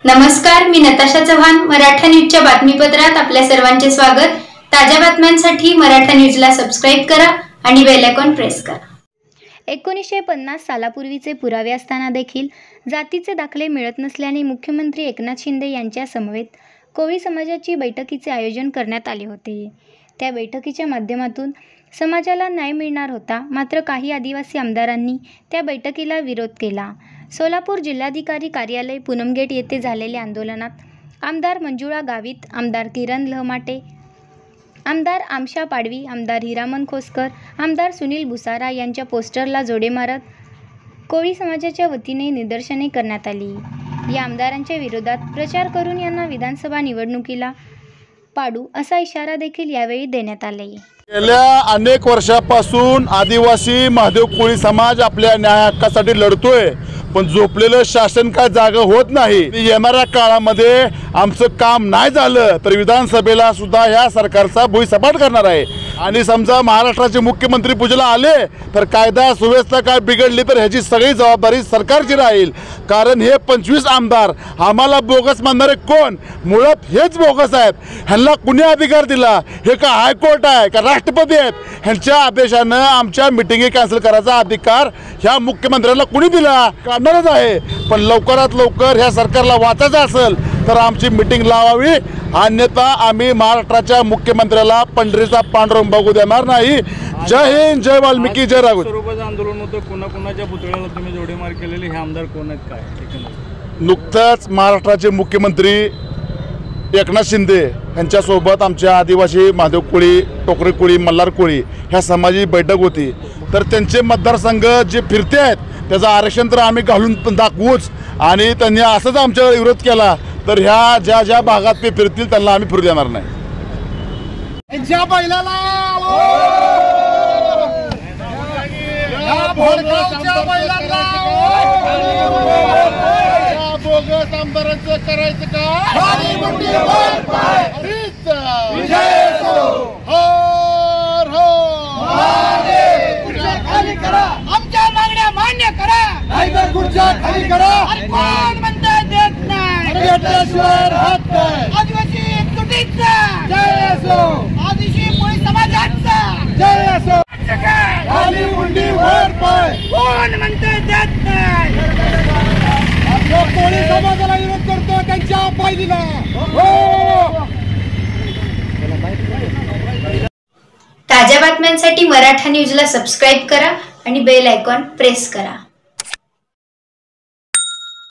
नमस्कार, मी नताशा चव्हाण. मराठा न्यूजच्या बातमीपत्रात आपल्या सर्वांचे स्वागत. ताज्या बातम्यांसाठी मराठा न्यूजला सबस्क्राईब करा आणि बेल आयकॉन प्रेस करा. 1950 सालापूर्वीचे पुरावे असताना देखील जातीचे दाखले मिळत नसल्याने मुख्यमंत्री एकनाथ शिंदे यांच्या समवेत कोळी समाजाची बैठकीचे आयोजन करण्यात आले होते. त्या बैठकीच्या माध्यमातून समाजाला न्याय मिळणार होता. मात्र काही आदिवासी आमदारांनी त्या बैठकीला विरोध केला. सोलापूर जिल्हाधिकारी कार्यालय पूनमगेट येथे झालेल्या आंदोलनात आमदार मंजुळा गावित, आमदार किरण लहमाटे, आमदार आमशा पाडवी, आमदार हिरामन खोसकर, आमदार सुनील भुसारा यांच्या पोस्टरला जोडे मारत कोळी समाजाच्या वतीने निदर्शने करण्यात आली. या आमदारांच्या विरोधात प्रचार करून यांना विधानसभा निवडणुकीला पाडू असा इशारा देखील यावेळी देण्यात आले. गेल्या अनेक वर्षापासून आदिवासी महादेव कोळी समाज आपल्या न्याय हक्कासाठी लढतोय, पण झोपलेलं शासन काय जागा होत नाही. येणाऱ्या काळामध्ये आमचं काम नाही झालं तर विधानसभेला सुद्धा ह्या सरकारचा भुईसपाट करणार आहे. आणि समजा महाराष्ट्राचे मुख्यमंत्री पूजेला आले तर कायदा सुव्यवस्था काय बिघडली तर ह्याची सगळी जबाबदारी सरकारची राहील. कारण हे 25 आमदार आम्हाला बोगस मानणारे कोण? मुळात हेच बोगस आहेत. ह्यांना कुणी अधिकार दिला? हे का हायकोर्ट आहे का राष्ट्रपती आहेत? ह्यांच्या आदेशानं आमच्या मिटिंगी कॅन्सल करायचा अधिकार ह्या मुख्यमंत्र्यांना कुणी दिला? काढणारच आहे. पण लवकरात लवकर ह्या सरकारला वाचायचं असेल तर आमची मिटिंग लावावी, अन्यथा आम्ही महाराष्ट्राच्या मुख्यमंत्र्याला पंढरीचा पांडुरंग बघू देणार नाही. जय हिंद, जय वाल्मिकी, जय राघव. स्वरूपाचं आंदोलन होतं. कोणाकोणाच्या पुतळ्याला तुम्ही जोडेमार केलेले? हे आमदार कोण आहेत, काय? नुकतंच महाराष्ट्राचे मुख्यमंत्री एकनाथ शिंदे यांच्यासोबत आमच्या आदिवासी महादेव कोळी, टोकरी कोळी, मल्हार कोळी ह्या समाजाची बैठक होती. तर त्यांचे मतदारसंघ जे फिरते आहेत त्याचं आरक्षण तर आम्ही घालून दाखवूच. आणि त्यांनी असंच आमच्यावर विरोध केला तर ह्या ज्या ज्या भागात ते फिरतील त्यांना आम्ही फिरू देणार नाही. ज्या बैलाला बोगस आमदारांचं करायचं का? आमच्या मागण्या मान्य करा, नाहीतर खुर्च्या खाली करा. कोण म्हणतं देत नाही? आदिवासी एकजुटीचा जय असो, आदिवासी कोळी समाजाचा जय असो. खाली मुंडी वर पाय, कोण म्हणतं देत नाही? कोळी समाजाला विरोध करतो त्यांच्या पायरीला. ताज्या बातम्यांसाठी मराठा न्यूजला सबस्क्राईब करा आणि बेल आयकॉन प्रेस करा.